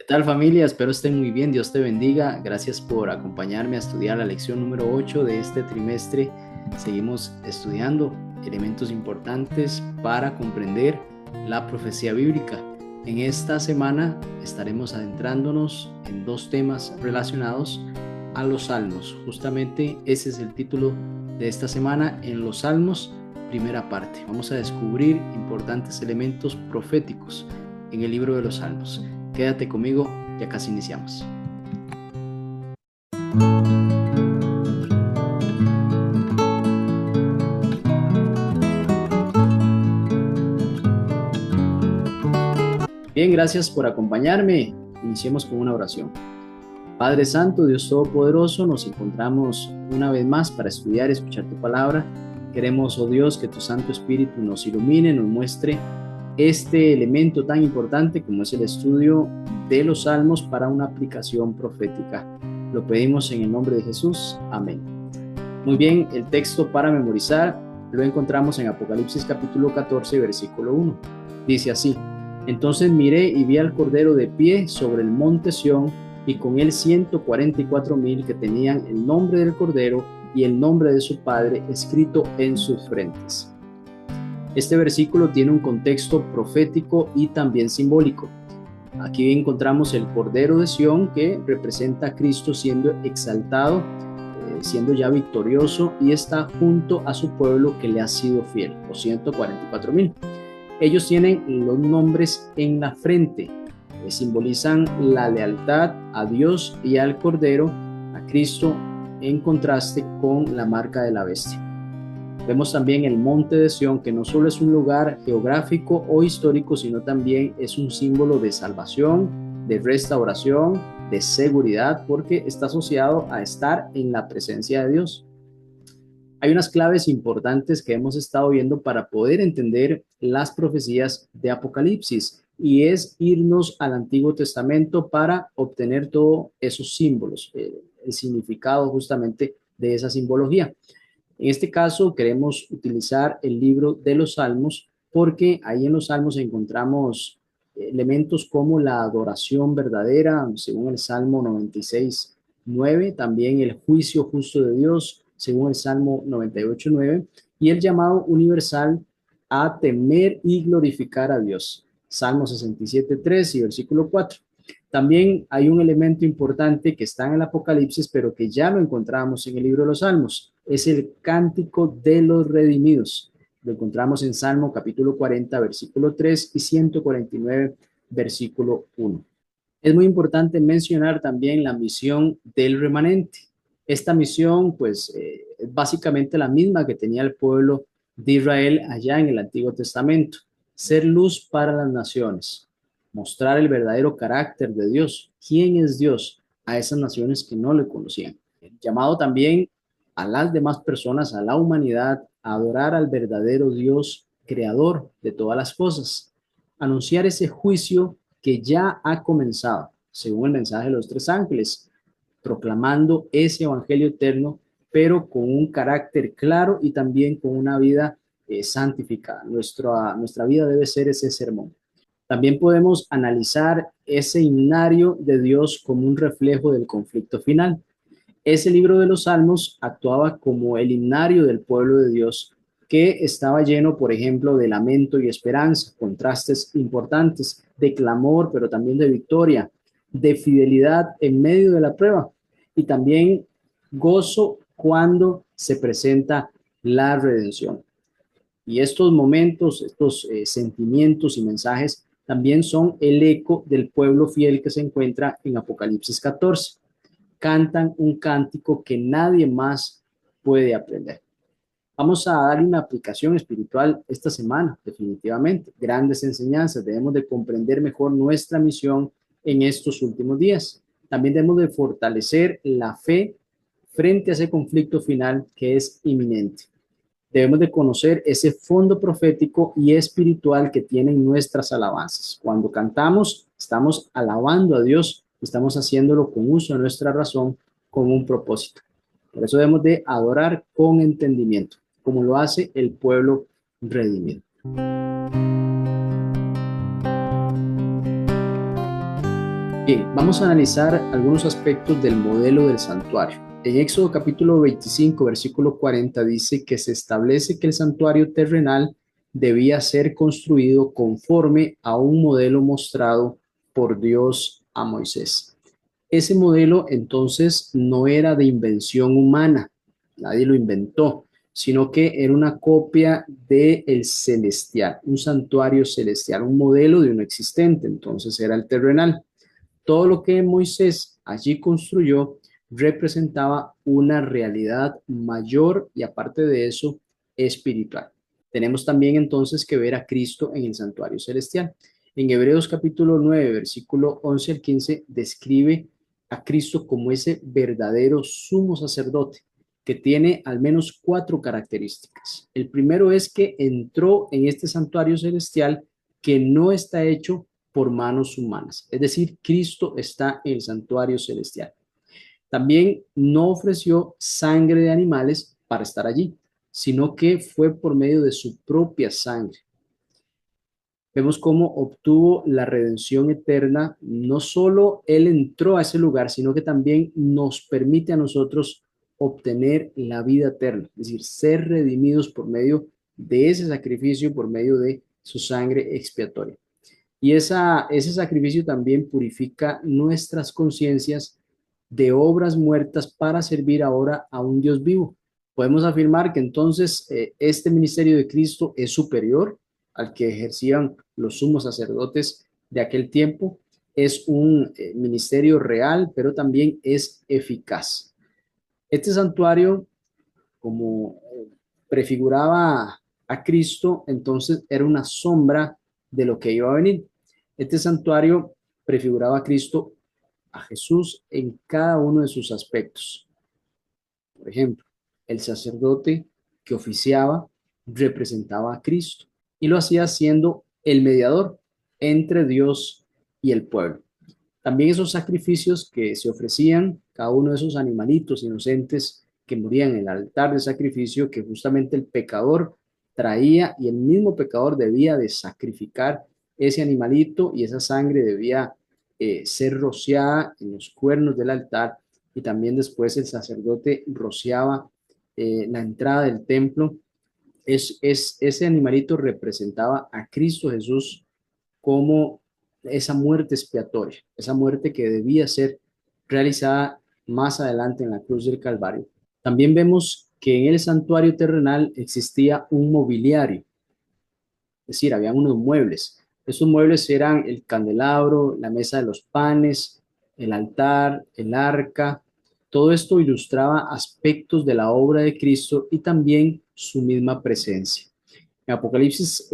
Tal familia? Espero estén muy bien, Dios te bendiga. Gracias por acompañarme a estudiar la lección número 8 de este trimestre. Seguimos estudiando elementos importantes para comprender la profecía bíblica. En esta semana estaremos adentrándonos en dos temas relacionados a los salmos. Justamente ese es el título de esta semana, en los salmos, primera parte. Vamos a descubrir importantes elementos proféticos en el libro de los salmos. Quédate conmigo, ya casi iniciamos. Bien, gracias por acompañarme. Iniciemos con una oración. Padre Santo, Dios Todopoderoso, nos encontramos una vez más para estudiar y escuchar tu palabra. Queremos, oh Dios, que tu Santo Espíritu nos ilumine, nos muestre este elemento tan importante como es el estudio de los salmos para una aplicación profética. Lo pedimos en el nombre de Jesús. Amén. Muy bien, el texto para memorizar lo encontramos en Apocalipsis capítulo 14, versículo 1. Dice así: Entonces miré y vi al Cordero de pie sobre el monte Sión, y con él 144,000 que tenían el nombre del Cordero y el nombre de su Padre escrito en sus frentes. Este versículo tiene un contexto profético y también simbólico. Aquí encontramos el Cordero de Sión, que representa a Cristo siendo exaltado, siendo ya victorioso, y está junto a su pueblo que le ha sido fiel, los 144,000. Ellos tienen los nombres en la frente, que simbolizan la lealtad a Dios y al Cordero, a Cristo, en contraste con la marca de la bestia. Vemos también el monte de Sión, que no solo es un lugar geográfico o histórico, sino también es un símbolo de salvación, de restauración, de seguridad, porque está asociado a estar en la presencia de Dios. Hay unas claves importantes que hemos estado viendo para poder entender las profecías de Apocalipsis, y es irnos al Antiguo Testamento para obtener todos esos símbolos, el significado justamente de esa simbología. En este caso queremos utilizar el libro de los Salmos, porque ahí en los Salmos encontramos elementos como la adoración verdadera, según el Salmo 96:9, también el juicio justo de Dios, según el Salmo 98:9, y el llamado universal a temer y glorificar a Dios, Salmo 67:3 y versículo 4. También hay un elemento importante que está en el Apocalipsis, pero que ya lo encontramos en el libro de los Salmos. Es el cántico de los redimidos. Lo encontramos en Salmo capítulo 40, versículo 3 y 149, versículo 1. Es muy importante mencionar también la misión del remanente. Esta misión, pues, es básicamente la misma que tenía el pueblo de Israel allá en el Antiguo Testamento: ser luz para las naciones, mostrar el verdadero carácter de Dios, quién es Dios, a esas naciones que no le conocían. El llamado también a las demás personas, a la humanidad, a adorar al verdadero Dios, creador de todas las cosas, anunciar ese juicio que ya ha comenzado, según el mensaje de los tres ángeles, proclamando ese evangelio eterno, pero con un carácter claro y también con una vida santificada. Nuestra vida debe ser ese sermón. También podemos analizar ese himnario de Dios como un reflejo del conflicto final. Ese libro de los Salmos actuaba como el himnario del pueblo de Dios, que estaba lleno, por ejemplo, de lamento y esperanza, contrastes importantes, de clamor, pero también de victoria, de fidelidad en medio de la prueba, y también gozo cuando se presenta la redención. Y estos momentos, estos sentimientos y mensajes también son el eco del pueblo fiel que se encuentra en Apocalipsis 14. Cantan un cántico que nadie más puede aprender. Vamos a darle una aplicación espiritual esta semana, definitivamente. Grandes enseñanzas. Debemos de comprender mejor nuestra misión en estos últimos días. También debemos de fortalecer la fe frente a ese conflicto final que es inminente. Debemos de conocer ese fondo profético y espiritual que tienen nuestras alabanzas. Cuando cantamos, estamos alabando a Dios, estamos haciéndolo con uso de nuestra razón, con un propósito. Por eso debemos de adorar con entendimiento, como lo hace el pueblo redimido. Bien, vamos a analizar algunos aspectos del modelo del santuario. En Éxodo capítulo 25, versículo 40 dice que se establece que el santuario terrenal debía ser construido conforme a un modelo mostrado por Dios a Moisés. Ese modelo entonces no era de invención humana, nadie lo inventó, sino que era una copia del celestial, un santuario celestial, un modelo de uno existente, entonces era el terrenal. Todo lo que Moisés allí construyó representaba una realidad mayor y aparte de eso, espiritual. Tenemos también entonces que ver a Cristo en el santuario celestial. En Hebreos capítulo 9, versículo 11 al 15, describe a Cristo como ese verdadero sumo sacerdote que tiene al menos cuatro características. El primero es que entró en este santuario celestial que no está hecho por manos humanas. Es decir, Cristo está en el santuario celestial. También no ofreció sangre de animales para estar allí, sino que fue por medio de su propia sangre. Vemos cómo obtuvo la redención eterna. No solo Él entró a ese lugar, sino que también nos permite a nosotros obtener la vida eterna, es decir, ser redimidos por medio de ese sacrificio, por medio de su sangre expiatoria. Y ese sacrificio también purifica nuestras conciencias de obras muertas para servir ahora a un Dios vivo. Podemos afirmar que entonces este ministerio de Cristo es superior al que ejercían los sumos sacerdotes de aquel tiempo. Es un ministerio real, pero también es eficaz. Este santuario, como prefiguraba a Cristo, entonces era una sombra de lo que iba a venir. Este santuario prefiguraba a Cristo, a Jesús en cada uno de sus aspectos. Por ejemplo, el sacerdote que oficiaba representaba a Cristo y lo hacía siendo el mediador entre Dios y el pueblo. También esos sacrificios que se ofrecían, cada uno de esos animalitos inocentes que morían en el altar de sacrificio, que justamente el pecador traía y el mismo pecador debía de sacrificar ese animalito y esa sangre debía ser rociada en los cuernos del altar y también después el sacerdote rociaba la entrada del templo. Ese animalito representaba a Cristo Jesús como esa muerte expiatoria, esa muerte que debía ser realizada más adelante en la cruz del Calvario. También vemos que en el santuario terrenal existía un mobiliario, es decir, habían unos muebles. Estos muebles eran el candelabro, la mesa de los panes, el altar, el arca. Todo esto ilustraba aspectos de la obra de Cristo y también su misma presencia. En Apocalipsis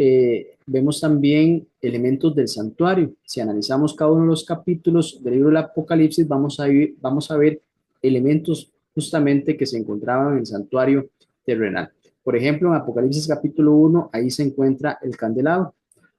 vemos también elementos del santuario. Si analizamos cada uno de los capítulos del libro del Apocalipsis, vamos a ver elementos justamente que se encontraban en el santuario terrenal. Por ejemplo, en Apocalipsis capítulo 1, ahí se encuentra el candelabro.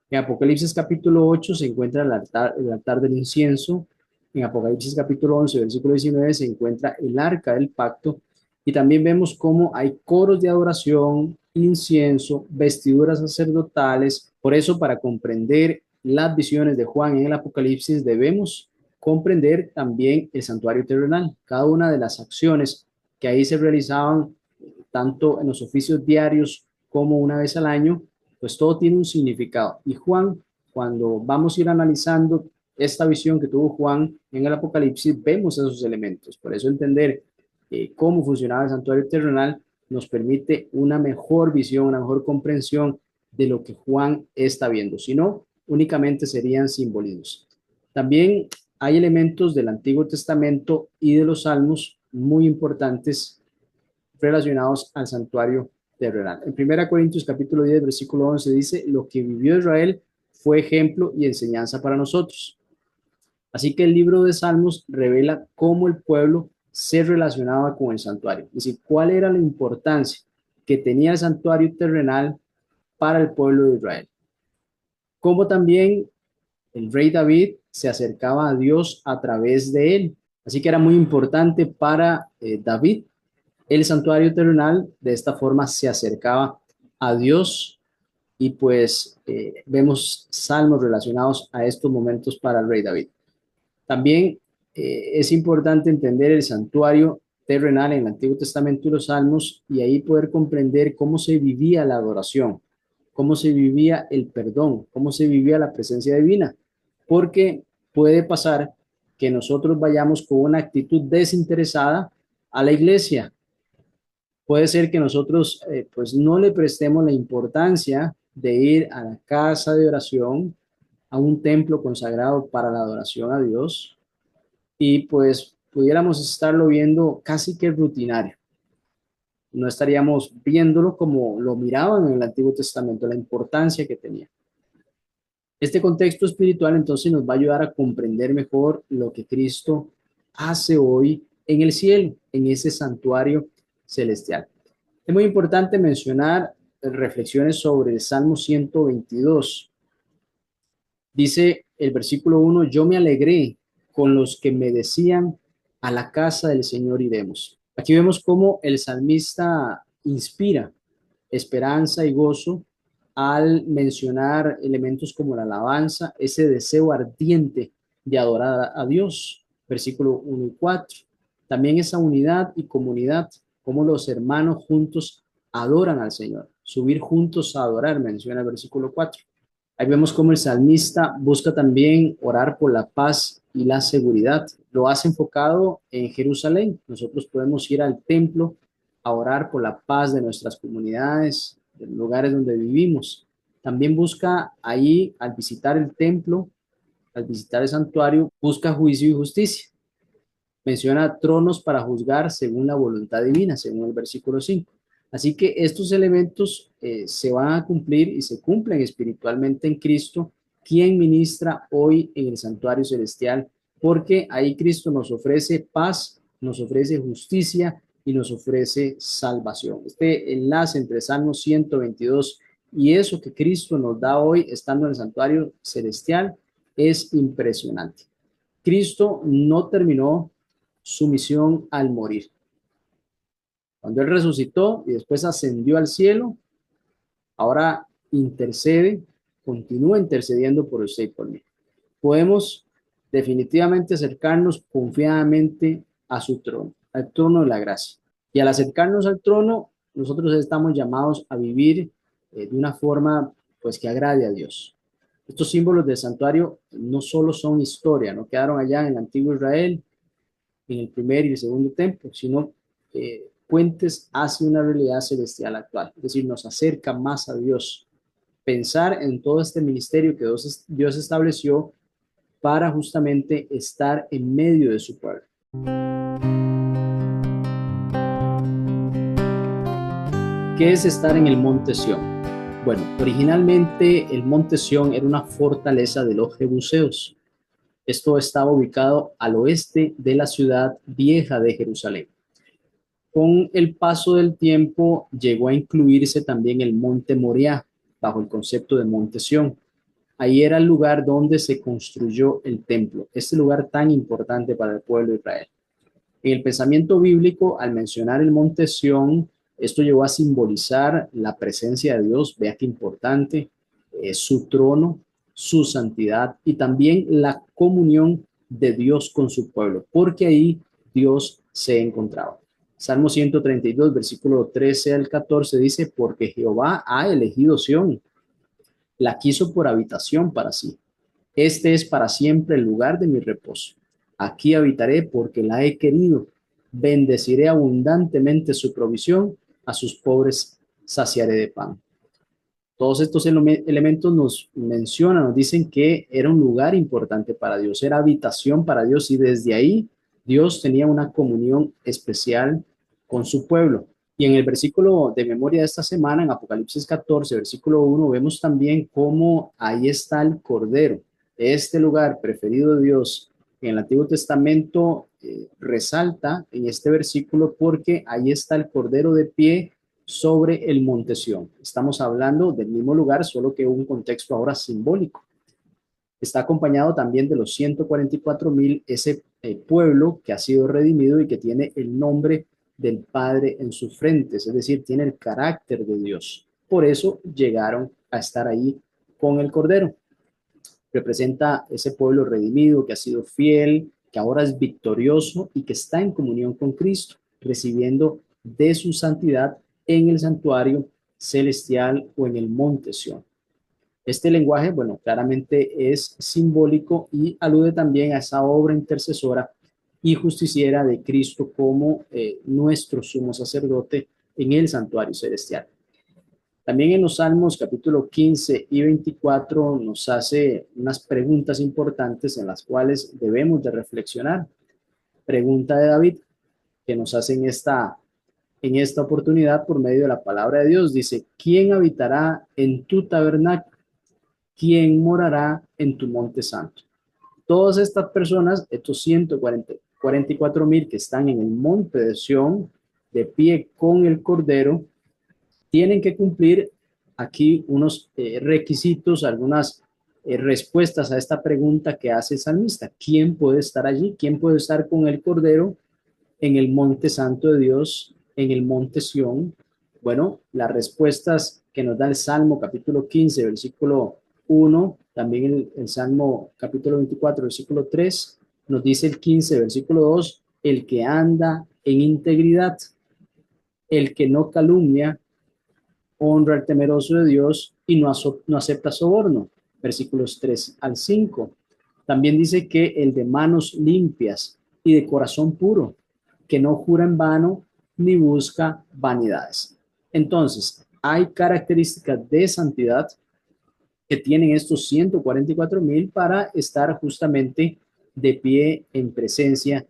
En Apocalipsis capítulo 8 se encuentra el altar del incienso. En Apocalipsis capítulo 11, versículo 19, se encuentra el arca del pacto. Y también vemos cómo hay coros de adoración, incienso, vestiduras sacerdotales. Por eso, para comprender las visiones de Juan en el Apocalipsis, debemos comprender también el santuario terrenal. Cada una de las acciones que ahí se realizaban, tanto en los oficios diarios como una vez al año, pues todo tiene un significado. Y Juan, cuando vamos a ir analizando esta visión que tuvo Juan en el Apocalipsis, vemos esos elementos. Por eso entender cómo funcionaba el santuario terrenal nos permite una mejor visión, una mejor comprensión de lo que Juan está viendo. Si no, únicamente serían simbolismos. También hay elementos del Antiguo Testamento y de los Salmos muy importantes relacionados al santuario terrenal. En 1 Corintios capítulo 10, versículo 11 dice, lo que vivió Israel fue ejemplo y enseñanza para nosotros. Así que el libro de Salmos revela cómo el pueblo se relacionaba con el santuario, es decir, cuál era la importancia que tenía el santuario terrenal para el pueblo de Israel. Como también el rey David se acercaba a Dios a través de él. Así que era muy importante para David el santuario terrenal. De esta forma se acercaba a Dios y pues vemos salmos relacionados a estos momentos para el rey David. También es importante entender el santuario terrenal en el Antiguo Testamento y los Salmos y ahí poder comprender cómo se vivía la adoración, cómo se vivía el perdón, cómo se vivía la presencia divina, porque puede pasar que nosotros vayamos con una actitud desinteresada a la iglesia. Puede ser que nosotros pues no le prestemos la importancia de ir a la casa de oración, a un templo consagrado para la adoración a Dios, y pues pudiéramos estarlo viendo casi que rutinario. No estaríamos viéndolo como lo miraban en el Antiguo Testamento, la importancia que tenía. Este contexto espiritual entonces nos va a ayudar a comprender mejor lo que Cristo hace hoy en el cielo, en ese santuario celestial. Es muy importante mencionar reflexiones sobre el Salmo 122. Dice el versículo 1: yo me alegré con los que me decían, a la casa del Señor iremos. Aquí vemos cómo el salmista inspira esperanza y gozo al mencionar elementos como la alabanza, ese deseo ardiente de adorar a Dios. Versículo 1 y 4. También esa unidad y comunidad, como los hermanos juntos adoran al Señor. Subir juntos a adorar, menciona el versículo 4. Ahí vemos cómo el salmista busca también orar por la paz y la seguridad. Lo hace enfocado en Jerusalén. Nosotros podemos ir al templo a orar por la paz de nuestras comunidades, de los lugares donde vivimos. También busca ahí, al visitar el templo, al visitar el santuario, busca juicio y justicia. Menciona tronos para juzgar según la voluntad divina, según el versículo 5. Así que estos elementos se van a cumplir y se cumplen espiritualmente en Cristo, quien ministra hoy en el santuario celestial, porque ahí Cristo nos ofrece paz, nos ofrece justicia y nos ofrece salvación. Este enlace entre Salmo 122 y eso que Cristo nos da hoy estando en el santuario celestial es impresionante. Cristo no terminó su misión al morir. Cuando Él resucitó y después ascendió al cielo, ahora intercede, continúa intercediendo por usted y por mí. Podemos definitivamente acercarnos confiadamente a su trono, al trono de la gracia. Y al acercarnos al trono, nosotros estamos llamados a vivir de una forma pues que agrade a Dios. Estos símbolos del santuario no solo son historia, no quedaron allá en el antiguo Israel, en el primer y el segundo templo, sino puentes hacia una realidad celestial actual, es decir, nos acerca más a Dios. Pensar en todo este ministerio que Dios estableció para justamente estar en medio de su pueblo. ¿Qué es estar en el Monte Sión? Bueno, originalmente el Monte Sión era una fortaleza de los jebuseos. Esto estaba ubicado al oeste de la ciudad vieja de Jerusalén. Con el paso del tiempo llegó a incluirse también el Monte Moriah bajo el concepto de Monte Sión. Ahí era el lugar donde se construyó el templo, este lugar tan importante para el pueblo de Israel. En el pensamiento bíblico, al mencionar el Monte Sión, esto llegó a simbolizar la presencia de Dios, vea qué importante, su trono, su santidad y también la comunión de Dios con su pueblo, porque ahí Dios se encontraba. Salmo 132, versículo 13 al 14 dice, porque Jehová ha elegido Sión, la quiso por habitación para sí. Este es para siempre el lugar de mi reposo. Aquí habitaré porque la he querido. Bendeciré abundantemente su provisión, a sus pobres saciaré de pan. Todos estos elementos nos mencionan, nos dicen que era un lugar importante para Dios, era habitación para Dios y desde ahí Dios tenía una comunión especial con su pueblo. Y en el versículo de memoria de esta semana, en Apocalipsis 14, versículo 1, vemos también cómo ahí está el Cordero. Este lugar preferido de Dios en el Antiguo Testamento resalta en este versículo porque ahí está el Cordero de pie sobre el monte Sión. Estamos hablando del mismo lugar, solo que un contexto ahora simbólico. Está acompañado también de los 144,000, ese pueblo que ha sido redimido y que tiene el nombre del Padre en sus frentes, es decir, tiene el carácter de Dios. Por eso llegaron a estar ahí con el Cordero. Representa ese pueblo redimido que ha sido fiel, que ahora es victorioso y que está en comunión con Cristo, recibiendo de su santidad en el santuario celestial o en el monte Sión. Este lenguaje, bueno, claramente es simbólico y alude también a esa obra intercesora y justiciera de Cristo como nuestro sumo sacerdote en el santuario celestial. También en los Salmos capítulo 15 y 24 nos hace unas preguntas importantes en las cuales debemos de reflexionar. Pregunta de David que nos hace en esta oportunidad por medio de la palabra de Dios. Dice, ¿quién habitará en tu tabernáculo? ¿Quién morará en tu monte santo? Todas estas personas, estos 144,000 que están en el monte de Sión, de pie con el Cordero, tienen que cumplir aquí unos requisitos, algunas respuestas a esta pregunta que hace el salmista. ¿Quién puede estar allí? ¿Quién puede estar con el Cordero en el monte santo de Dios, en el monte Sión? Bueno, las respuestas que nos da el Salmo capítulo 15, versículo 1, también el Salmo capítulo 24, versículo 3, nos dice el 15, versículo 2, el que anda en integridad, el que no calumnia, honra al temeroso de Dios y no acepta soborno. Versículos 3 al 5. También dice que el de manos limpias y de corazón puro, que no jura en vano ni busca vanidades. Entonces, hay características de santidad que tienen estos 144,000 para estar justamente de pie en presencia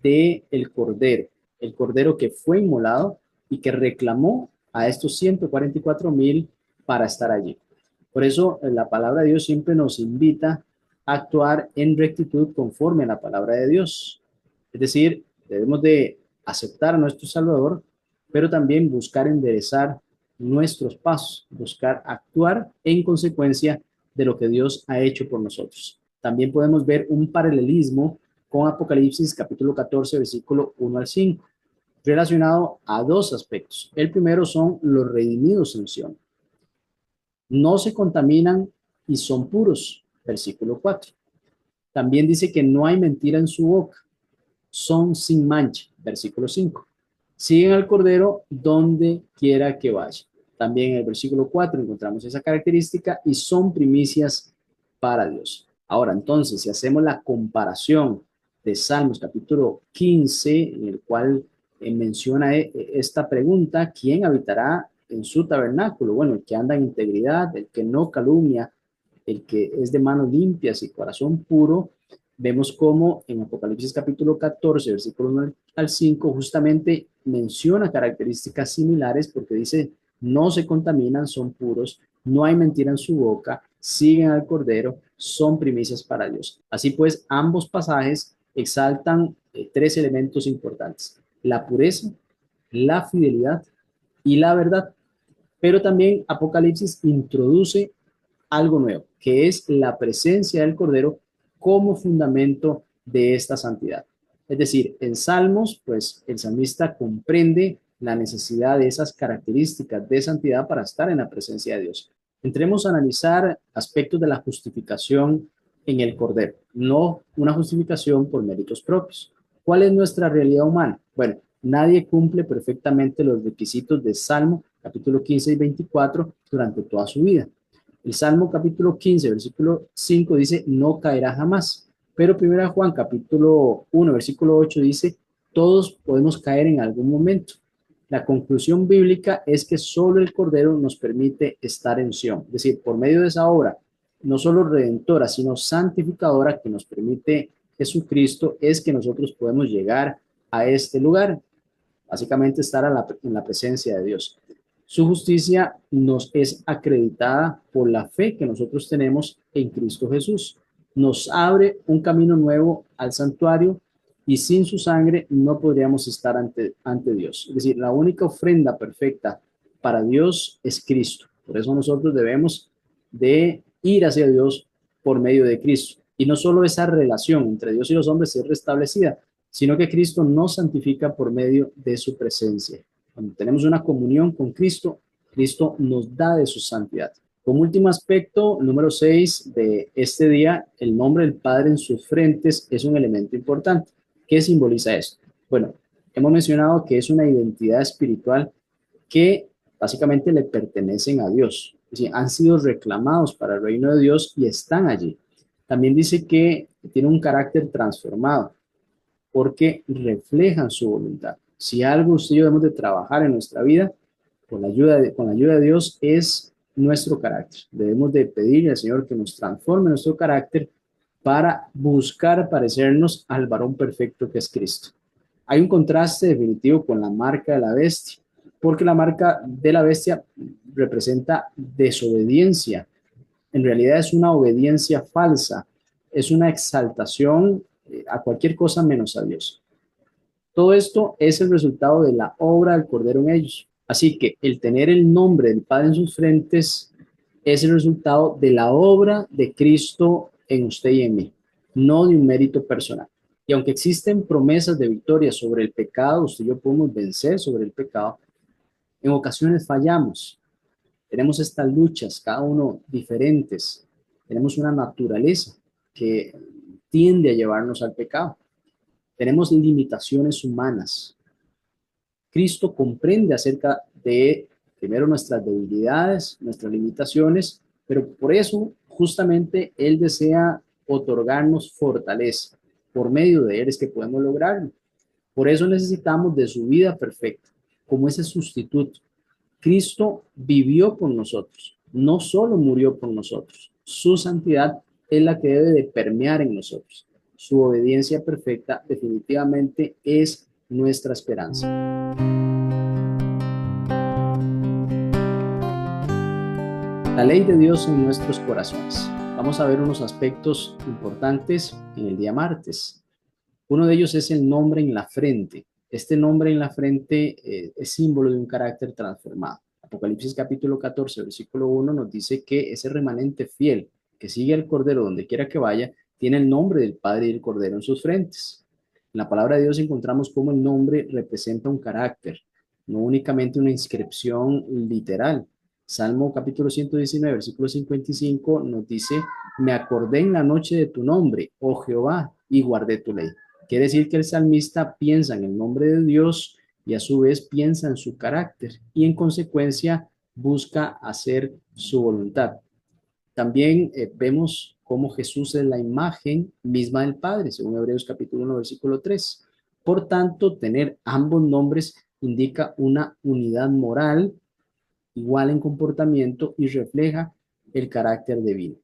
de el Cordero que fue inmolado y que reclamó a estos 144,000 para estar allí. Por eso la palabra de Dios siempre nos invita a actuar en rectitud conforme a la palabra de Dios. Es decir, debemos de aceptar a nuestro Salvador, pero también buscar enderezar nuestros pasos, buscar actuar en consecuencia de lo que Dios ha hecho por nosotros. También podemos ver un paralelismo con Apocalipsis capítulo 14, versículo 1 al 5, relacionado a dos aspectos. El primero son los redimidos en Sion. No se contaminan y son puros, versículo 4. También dice que no hay mentira en su boca, son sin mancha, versículo 5. Siguen al Cordero donde quiera que vaya. También en el versículo 4 encontramos esa característica y son primicias para Dios. Ahora, entonces, si hacemos la comparación de Salmos capítulo 15, en el cual menciona esta pregunta, ¿quién habitará en su tabernáculo? Bueno, el que anda en integridad, el que no calumnia, el que es de manos limpias y corazón puro. Vemos cómo en Apocalipsis capítulo 14, versículo 1 al 5, justamente menciona características similares porque dice, no se contaminan, son puros, no hay mentira en su boca, siguen al Cordero, son primicias para Dios. Así pues, ambos pasajes exaltan tres elementos importantes: la pureza, la fidelidad y la verdad. Pero también Apocalipsis introduce algo nuevo, que es la presencia del Cordero como fundamento de esta santidad. Es decir, en Salmos, pues el salmista comprende la necesidad de esas características de santidad para estar en la presencia de Dios. Entremos a analizar aspectos de la justificación en el Cordero, no una justificación por méritos propios. ¿Cuál es nuestra realidad humana? Bueno, nadie cumple perfectamente los requisitos de Salmo capítulo 15 y 24 durante toda su vida. El Salmo capítulo 15, versículo 5 dice, no caerá jamás. Pero 1 Juan capítulo 1, versículo 8 dice, todos podemos caer en algún momento. La conclusión bíblica es que solo el Cordero nos permite estar en Sion. Es decir, por medio de esa obra, no solo redentora, sino santificadora que nos permite Jesucristo, es que nosotros podemos llegar a este lugar. Básicamente estar en la presencia de Dios. Su justicia nos es acreditada por la fe que nosotros tenemos en Cristo Jesús. Nos abre un camino nuevo al santuario y sin su sangre no podríamos estar ante Dios. Es decir, la única ofrenda perfecta para Dios es Cristo. Por eso nosotros debemos de ir hacia Dios por medio de Cristo. Y no solo esa relación entre Dios y los hombres es restablecida, sino que Cristo nos santifica por medio de su presencia. Cuando tenemos una comunión con Cristo, Cristo nos da de su santidad. Como último aspecto, número 6 de este día, el nombre del Padre en sus frentes es un elemento importante. ¿Qué simboliza esto? Bueno, hemos mencionado que es una identidad espiritual que básicamente le pertenecen a Dios. Es decir, han sido reclamados para el reino de Dios y están allí. También dice que tiene un carácter transformado porque reflejan su voluntad. Si algo usted y yo debemos de trabajar en nuestra vida, con la ayuda de Dios, es nuestro carácter. Debemos de pedirle al Señor que nos transforme nuestro carácter para buscar parecernos al varón perfecto que es Cristo. Hay un contraste definitivo con la marca de la bestia, porque la marca de la bestia representa desobediencia. En realidad es una obediencia falsa, es una exaltación a cualquier cosa menos a Dios. Todo esto es el resultado de la obra del Cordero en ellos. Así que el tener el nombre del Padre en sus frentes es el resultado de la obra de Cristo en usted y en mí, no de un mérito personal. Y aunque existen promesas de victoria sobre el pecado, usted y yo podemos vencer sobre el pecado, en ocasiones fallamos. Tenemos estas luchas, cada uno diferentes. Tenemos una naturaleza que tiende a llevarnos al pecado. Tenemos limitaciones humanas. Cristo comprende acerca de, primero, nuestras debilidades, nuestras limitaciones, pero por eso justamente Él desea otorgarnos fortaleza. Por medio de Él es que podemos lograrlo. Por eso necesitamos de su vida perfecta, como ese sustituto. Cristo vivió por nosotros, no solo murió por nosotros. Su santidad es la que debe de permear en nosotros. Su obediencia perfecta definitivamente es nuestra esperanza. La ley de Dios en nuestros corazones. Vamos a ver unos aspectos importantes en el día martes. Uno de ellos es el nombre en la frente. Este nombre en la frente es símbolo de un carácter transformado. Apocalipsis capítulo 14, versículo 1 nos dice que ese remanente fiel que sigue al Cordero donde quiera que vaya, tiene el nombre del Padre y del Cordero en sus frentes. En la palabra de Dios encontramos cómo el nombre representa un carácter, no únicamente una inscripción literal. Salmo capítulo 119, versículo 55 nos dice, me acordé en la noche de tu nombre, oh Jehová, y guardé tu ley. Quiere decir que el salmista piensa en el nombre de Dios y a su vez piensa en su carácter y en consecuencia busca hacer su voluntad. También vemos cómo Jesús es la imagen misma del Padre, según Hebreos capítulo 1, versículo 3. Por tanto, tener ambos nombres indica una unidad moral igual en comportamiento y refleja el carácter divino.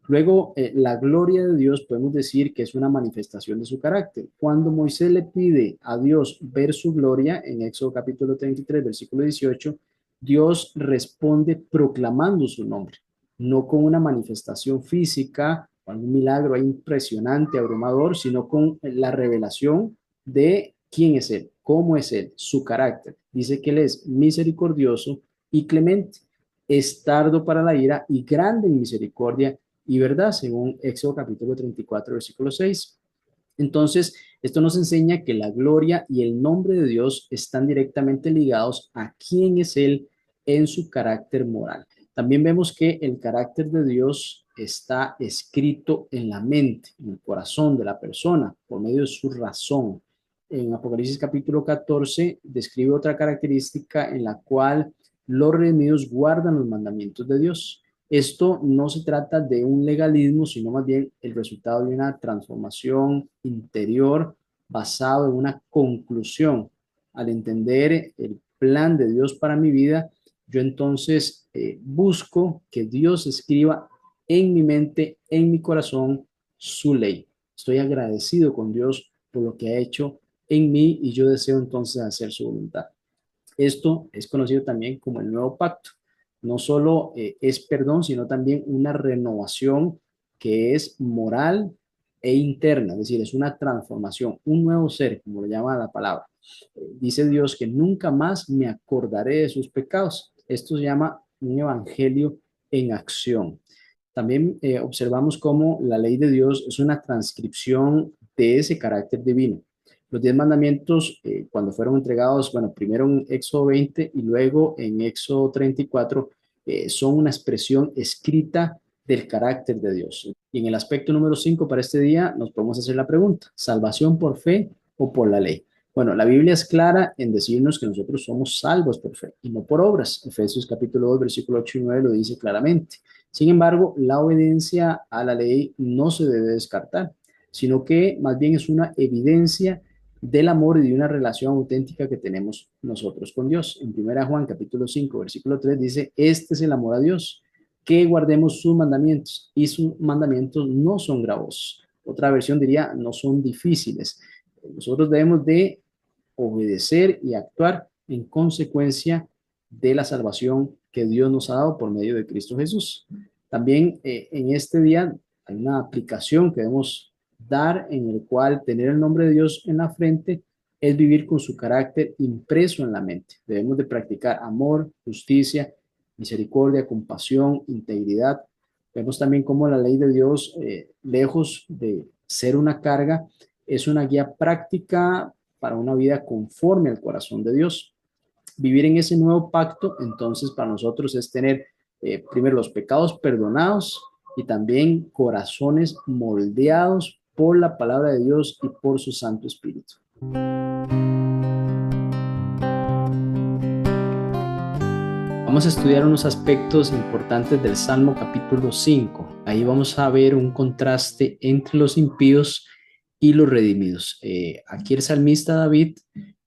Luego, la gloria de Dios podemos decir que es una manifestación de su carácter. Cuando Moisés le pide a Dios ver su gloria, en Éxodo capítulo 33, versículo 18, Dios responde proclamando su nombre, no con una manifestación física o algún milagro impresionante, abrumador, sino con la revelación de quién es Él, cómo es Él, su carácter. Dice que Él es misericordioso y clemente, es tardo para la ira y grande en misericordia y verdad, según Éxodo capítulo 34, versículo 6. Entonces, esto nos enseña que la gloria y el nombre de Dios están directamente ligados a quién es Él en su carácter moral. También vemos que el carácter de Dios está escrito en la mente, en el corazón de la persona, por medio de su razón. En Apocalipsis capítulo 14 describe otra característica en la cual los redimidos guardan los mandamientos de Dios. Esto no se trata de un legalismo, sino más bien el resultado de una transformación interior basado en una conclusión. Al entender el plan de Dios para mi vida, yo entonces busco que Dios escriba en mi mente, en mi corazón, su ley. Estoy agradecido con Dios por lo que ha hecho en mí y yo deseo entonces hacer su voluntad. Esto es conocido también como el nuevo pacto. No solo es perdón, sino también una renovación que es moral e interna, es decir, es una transformación, un nuevo ser, como lo llama la palabra. Dice Dios que nunca más me acordaré de sus pecados. Esto se llama un evangelio en acción. También observamos cómo la ley de Dios es una transcripción de ese carácter divino. Los 10 mandamientos, cuando fueron entregados, bueno, primero en Éxodo 20 y luego en Éxodo 34, son una expresión escrita del carácter de Dios. Y en el aspecto número 5 para este día nos podemos hacer la pregunta, ¿salvación por fe o por la ley? Bueno, la Biblia es clara en decirnos que nosotros somos salvos por fe y no por obras. Efesios capítulo 2, versículo 8 y 9 lo dice claramente. Sin embargo, la obediencia a la ley no se debe descartar, sino que más bien es una evidencia del amor y de una relación auténtica que tenemos nosotros con Dios. En 1 Juan capítulo 5, versículo 3 dice, este es el amor a Dios, que guardemos sus mandamientos, y sus mandamientos no son gravosos. Otra versión diría, no son difíciles. Nosotros debemos de obedecer y actuar en consecuencia de la salvación que Dios nos ha dado por medio de Cristo Jesús. También en este día hay una aplicación que debemos dar en el cual tener el nombre de Dios en la frente es vivir con su carácter impreso en la mente. Debemos de practicar amor, justicia, misericordia, compasión, integridad. Vemos también cómo la ley de Dios, lejos de ser una carga, es una guía práctica para una vida conforme al corazón de Dios. Vivir en ese nuevo pacto, entonces, para nosotros es tener primero los pecados perdonados y también corazones moldeados por la palabra de Dios y por su Santo Espíritu. Vamos a estudiar unos aspectos importantes del Salmo capítulo 5. Ahí vamos a ver un contraste entre los impíos y los redimidos. Aquí el salmista David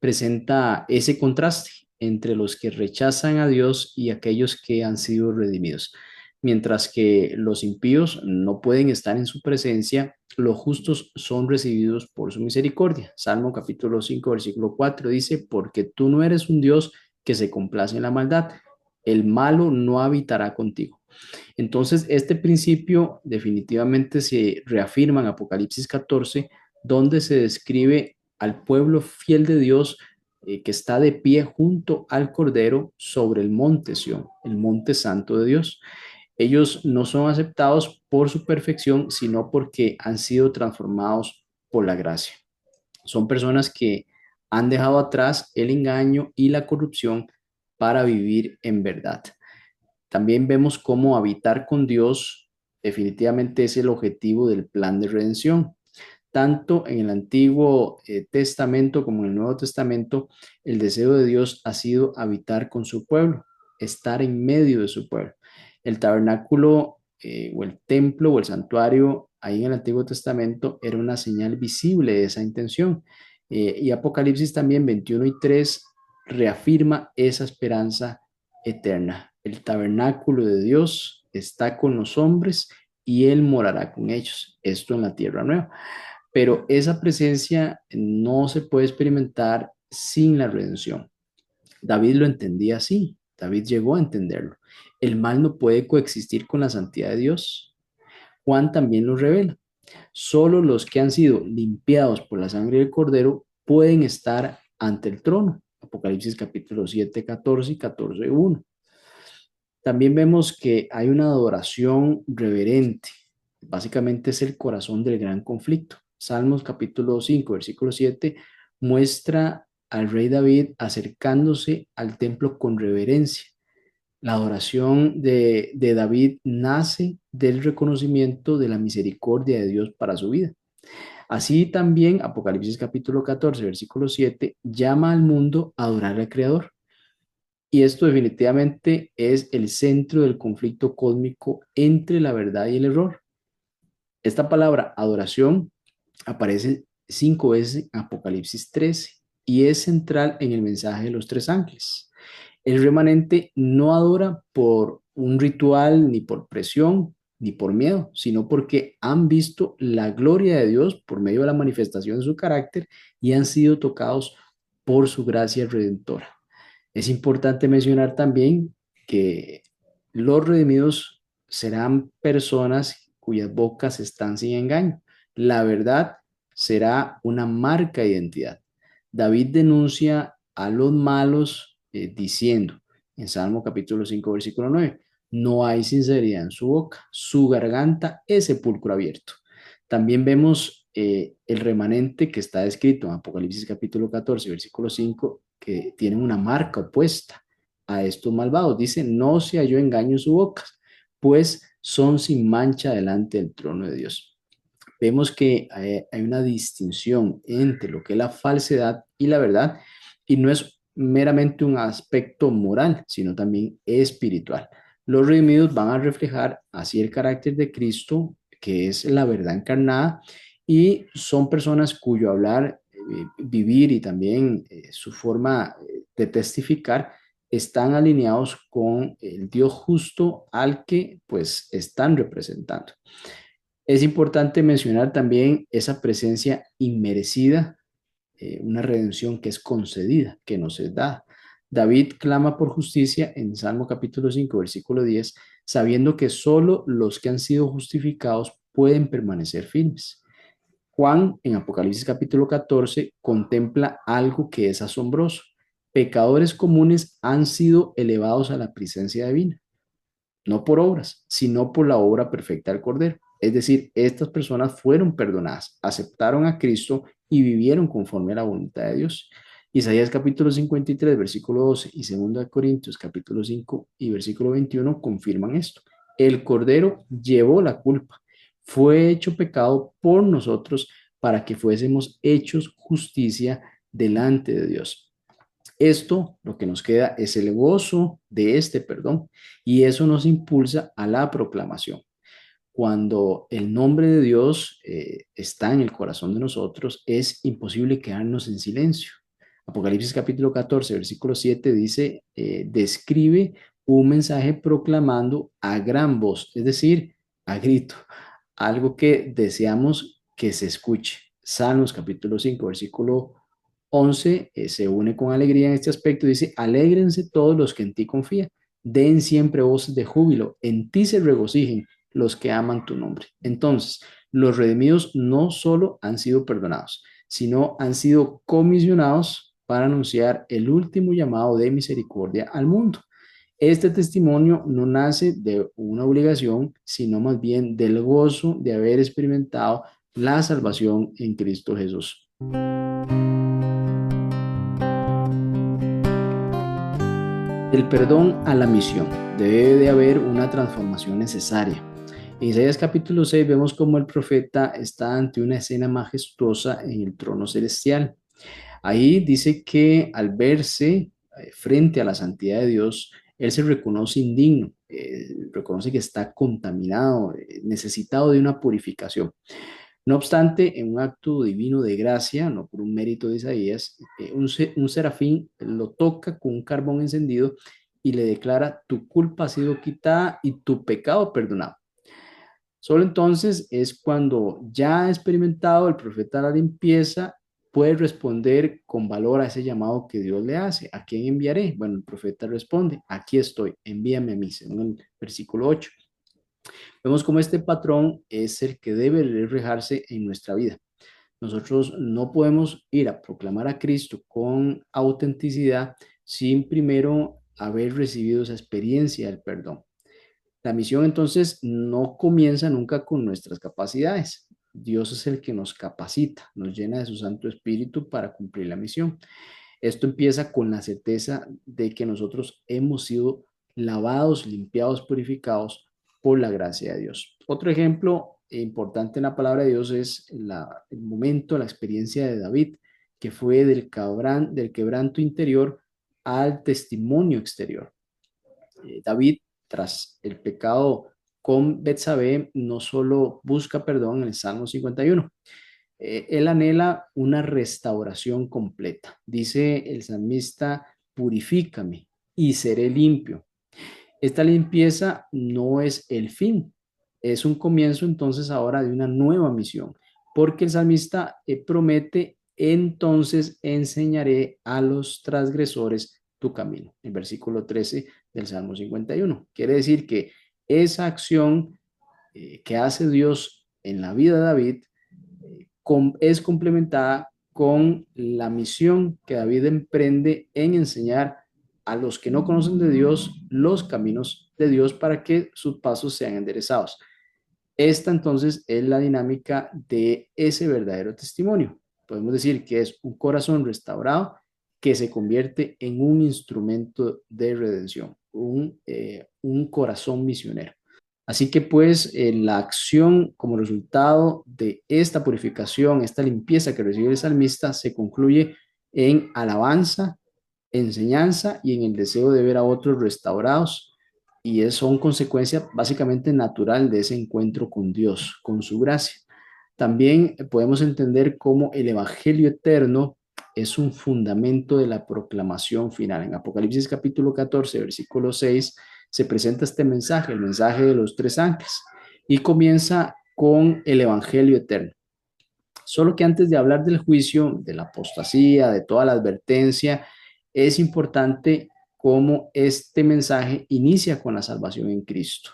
presenta ese contraste entre los que rechazan a Dios y aquellos que han sido redimidos. Mientras que los impíos no pueden estar en su presencia, los justos son recibidos por su misericordia. Salmo capítulo 5, versículo 4 dice, porque tú no eres un Dios que se complace en la maldad, el malo no habitará contigo. Entonces, este principio definitivamente se reafirma en Apocalipsis 14, donde se describe al pueblo fiel de Dios que está de pie junto al Cordero sobre el monte Sión, el monte santo de Dios. Ellos no son aceptados por su perfección, sino porque han sido transformados por la gracia. Son personas que han dejado atrás el engaño y la corrupción para vivir en verdad. También vemos cómo habitar con Dios definitivamente es el objetivo del plan de redención. Tanto en el Antiguo Testamento como en el Nuevo Testamento, el deseo de Dios ha sido habitar con su pueblo, estar en medio de su pueblo. El tabernáculo o el templo o el santuario ahí en el Antiguo Testamento era una señal visible de esa intención. Y Apocalipsis también 21 y 3 reafirma esa esperanza eterna. El tabernáculo de Dios está con los hombres y Él morará con ellos. Esto en la tierra nueva. Pero esa presencia no se puede experimentar sin la redención. David lo entendía así. David llegó a entenderlo. El mal no puede coexistir con la santidad de Dios. Juan también lo revela. Solo los que han sido limpiados por la sangre del Cordero pueden estar ante el trono. Apocalipsis capítulo 7, 14 y 14, 1. También vemos que hay una adoración reverente. Básicamente es el corazón del gran conflicto. Salmos capítulo 5, versículo 7 muestra al rey David acercándose al templo con reverencia. La adoración de David nace del reconocimiento de la misericordia de Dios para su vida. Así también Apocalipsis capítulo 14, versículo 7 llama al mundo a adorar al Creador. Y esto definitivamente es el centro del conflicto cósmico entre la verdad y el error. Esta palabra adoración aparece 5 veces en Apocalipsis 13 y es central en el mensaje de los tres ángeles. El remanente no adora por un ritual, ni por presión, ni por miedo, sino porque han visto la gloria de Dios por medio de la manifestación de su carácter y han sido tocados por su gracia redentora. Es importante mencionar también que los redimidos serán personas cuyas bocas están sin engaño. La verdad será una marca de identidad. David denuncia a los malos diciendo en Salmo capítulo 5, versículo 9, no hay sinceridad en su boca, su garganta es sepulcro abierto. También vemos el remanente que está descrito en Apocalipsis capítulo 14, versículo 5, que tienen una marca opuesta. a estos malvados. Dice, no se halló engaño en su boca, pues son sin mancha delante del trono de Dios. Vemos que hay una distinción entre lo que es la falsedad y la verdad, y no es meramente un aspecto moral, sino también espiritual. Los redimidos van a reflejar así el carácter de Cristo, que es la verdad encarnada, y son personas cuyo hablar, vivir y también su forma de testificar están alineados con el Dios justo al que pues están representando. Es importante mencionar también esa presencia inmerecida, una redención que es concedida, que nos es dada. David clama por justicia en Salmo capítulo 5, versículo 10, sabiendo que solo los que han sido justificados pueden permanecer firmes. Juan, en Apocalipsis capítulo 14, contempla algo que es asombroso. Pecadores comunes han sido elevados a la presencia divina, no por obras, sino por la obra perfecta del Cordero. Es decir, estas personas fueron perdonadas, aceptaron a Cristo y vivieron conforme a la voluntad de Dios. Isaías capítulo 53, versículo 12 y 2 Corintios capítulo 5 y versículo 21 confirman esto. El Cordero llevó la culpa, fue hecho pecado por nosotros para que fuésemos hechos justicia delante de Dios. Esto, lo que nos queda es el gozo de este perdón y eso nos impulsa a la proclamación. Cuando el nombre de Dios está en el corazón de nosotros, es imposible quedarnos en silencio. Apocalipsis capítulo 14, versículo 7 dice, describe un mensaje proclamando a gran voz, es decir, a grito, algo que deseamos que se escuche. Salmos capítulo 5, versículo 11 se une con alegría en este aspecto. Dice, alégrense todos los que en ti confían, den siempre voces de júbilo, en ti se regocijen los que aman tu nombre. Entonces, los redimidos no solo han sido perdonados, sino han sido comisionados para anunciar el último llamado de misericordia al mundo. Este testimonio no nace de una obligación, sino más bien del gozo de haber experimentado la salvación en Cristo Jesús. Del perdón a la misión, debe de haber una transformación necesaria. En Isaías capítulo 6 vemos cómo el profeta está ante una escena majestuosa en el trono celestial. Ahí dice que al verse frente a la santidad de Dios, él se reconoce indigno, reconoce que está contaminado, necesitado de una purificación. No obstante, en un acto divino de gracia, no por un mérito de Isaías, un serafín lo toca con un carbón encendido y le declara, tu culpa ha sido quitada y tu pecado perdonado. Solo entonces es cuando ya ha experimentado el profeta la limpieza, puede responder con valor a ese llamado que Dios le hace. ¿A quién enviaré? Bueno, el profeta responde, aquí estoy, envíame a mí, según el versículo 8. Vemos cómo este patrón es el que debe reflejarse en nuestra vida. Nosotros no podemos ir a proclamar a Cristo con autenticidad sin primero haber recibido esa experiencia del perdón. La misión entonces no comienza nunca con nuestras capacidades. Dios es el que nos capacita, nos llena de su Santo Espíritu para cumplir la misión. Esto empieza con la certeza de que nosotros hemos sido lavados, limpiados, purificados por la gracia de Dios. Otro ejemplo importante en la palabra de Dios es el momento, la experiencia de David, que fue del quebranto interior al testimonio exterior. David, tras el pecado con Betsabé, no solo busca perdón en el Salmo 51, él anhela una restauración completa. Dice el salmista, purifícame y seré limpio. Esta limpieza no es el fin, es un comienzo entonces ahora de una nueva misión, porque el salmista promete, entonces enseñaré a los transgresores tu camino. El versículo 13 del Salmo 51. Quiere decir que esa acción que hace Dios en la vida de David es complementada con la misión que David emprende en enseñar a los que no conocen de Dios los caminos de Dios para que sus pasos sean enderezados. Esta entonces es la dinámica de ese verdadero testimonio. Podemos decir que es un corazón restaurado que se convierte en un instrumento de redención, un corazón misionero. Así que pues la acción como resultado de esta purificación, esta limpieza que recibe el salmista, se concluye en alabanza, enseñanza y en el deseo de ver a otros restaurados. Y eso son consecuencia básicamente natural de ese encuentro con Dios, con su gracia. También podemos entender cómo el Evangelio eterno es un fundamento de la proclamación final. En Apocalipsis capítulo 14, versículo 6, se presenta este mensaje, el mensaje de los tres ángeles, y comienza con el Evangelio eterno. Solo que antes de hablar del juicio, de la apostasía, de toda la advertencia, es importante cómo este mensaje inicia con la salvación en Cristo.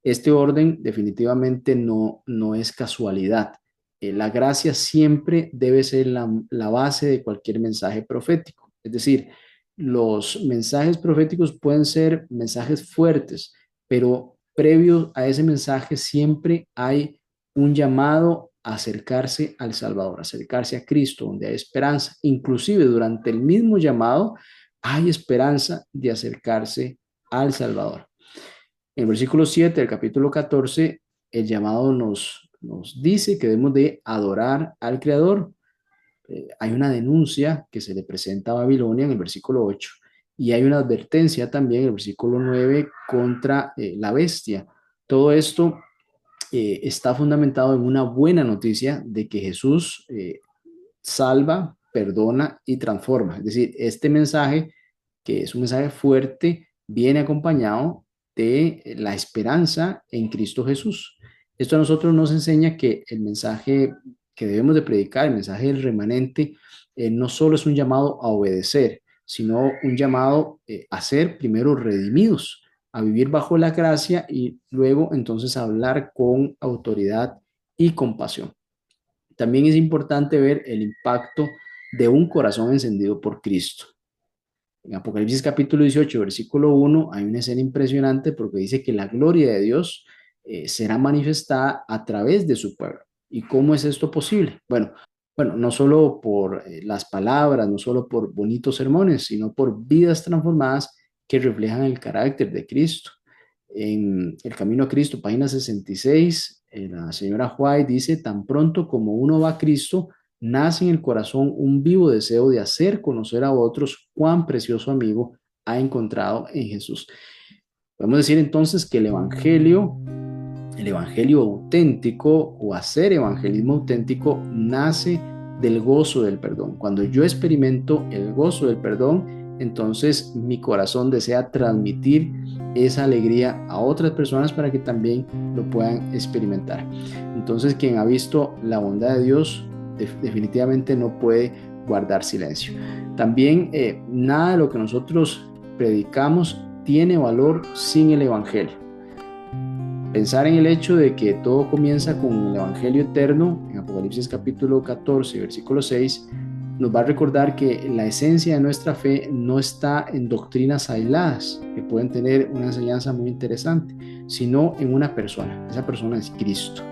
Este orden definitivamente no es casualidad. La gracia siempre debe ser la base de cualquier mensaje profético. Es decir, los mensajes proféticos pueden ser mensajes fuertes, pero previo a ese mensaje siempre hay un llamado a acercarse al Salvador, acercarse a Cristo, donde hay esperanza. Inclusive durante el mismo llamado hay esperanza de acercarse al Salvador. En el versículo 7 del capítulo 14, el llamado nos dice que debemos de adorar al Creador. Hay una denuncia que se le presenta a Babilonia en el versículo 8 y hay una advertencia también en el versículo 9 contra la bestia. Todo esto está fundamentado en una buena noticia de que Jesús salva, perdona y transforma. Es decir, este mensaje, que es un mensaje fuerte, viene acompañado de la esperanza en Cristo Jesús. Esto a nosotros nos enseña que el mensaje que debemos de predicar, el mensaje del remanente, no solo es un llamado a obedecer, sino un llamado a ser primero redimidos, a vivir bajo la gracia y luego entonces a hablar con autoridad y compasión. También es importante ver el impacto de un corazón encendido por Cristo. En Apocalipsis capítulo 18, versículo 1, hay una escena impresionante porque dice que la gloria de Dios será manifestada a través de su pueblo. ¿Y cómo es esto posible? Bueno, no solo por las palabras, no solo por bonitos sermones, sino por vidas transformadas que reflejan el carácter de Cristo. En El Camino a Cristo, página 66, la señora White dice, tan pronto como uno va a Cristo, nace en el corazón un vivo deseo de hacer conocer a otros cuán precioso amigo ha encontrado en Jesús. Podemos decir entonces que el evangelio auténtico o hacer evangelismo auténtico nace del gozo del perdón. Cuando yo experimento el gozo del perdón, entonces mi corazón desea transmitir esa alegría a otras personas para que también lo puedan experimentar. Entonces, quien ha visto la bondad de Dios definitivamente no puede guardar silencio. También nada de lo que nosotros predicamos tiene valor sin el evangelio. Pensar en el hecho de que todo comienza con el evangelio eterno, en Apocalipsis capítulo 14, versículo 6, nos va a recordar que la esencia de nuestra fe no está en doctrinas aisladas, que pueden tener una enseñanza muy interesante, sino en una persona. Esa persona es Cristo,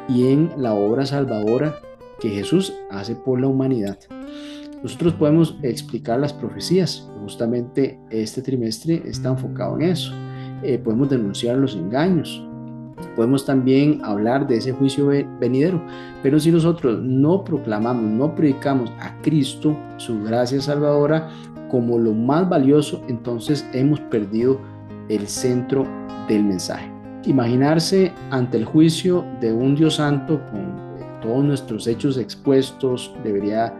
y en la obra salvadora que Jesús hace por la humanidad. Nosotros podemos explicar las profecías. Justamente este trimestre está enfocado en eso. Podemos denunciar los engaños. Podemos también hablar de ese juicio venidero, pero si nosotros no proclamamos, no predicamos a Cristo, su gracia salvadora, como lo más valioso, entonces hemos perdido el centro del mensaje. Imaginarse ante el juicio de un Dios santo con todos nuestros hechos expuestos debería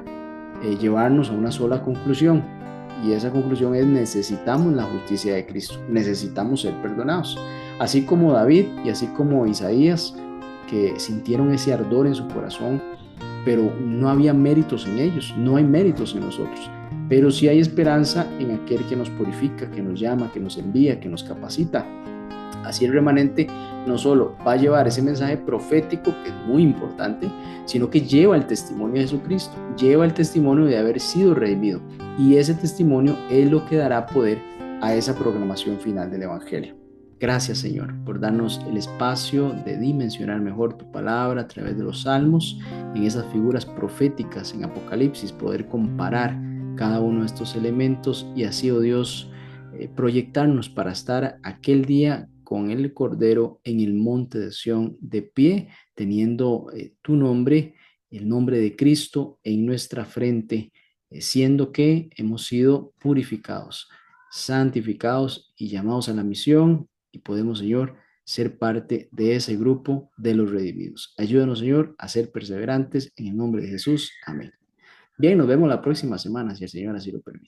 llevarnos a una sola conclusión, y esa conclusión es: necesitamos la justicia de Cristo, necesitamos ser perdonados. Así como David y así como Isaías, que sintieron ese ardor en su corazón, pero no había méritos en ellos, no hay méritos en nosotros, pero sí hay esperanza en aquel que nos purifica, que nos llama, que nos envía, que nos capacita. Así el remanente no solo va a llevar ese mensaje profético, que es muy importante, sino que lleva el testimonio de Jesucristo, lleva el testimonio de haber sido redimido, y ese testimonio es lo que dará poder a esa programación final del Evangelio. Gracias, Señor, por darnos el espacio de dimensionar mejor tu palabra a través de los salmos, en esas figuras proféticas en Apocalipsis, poder comparar cada uno de estos elementos y así, oh Dios, proyectarnos para estar aquel día con el Cordero en el monte de Sión de pie, teniendo tu nombre, el nombre de Cristo en nuestra frente, siendo que hemos sido purificados, santificados y llamados a la misión y podemos, Señor, ser parte de ese grupo de los redimidos. Ayúdanos, Señor, a ser perseverantes en el nombre de Jesús. Amén. Bien, nos vemos la próxima semana, si el Señor así lo permite.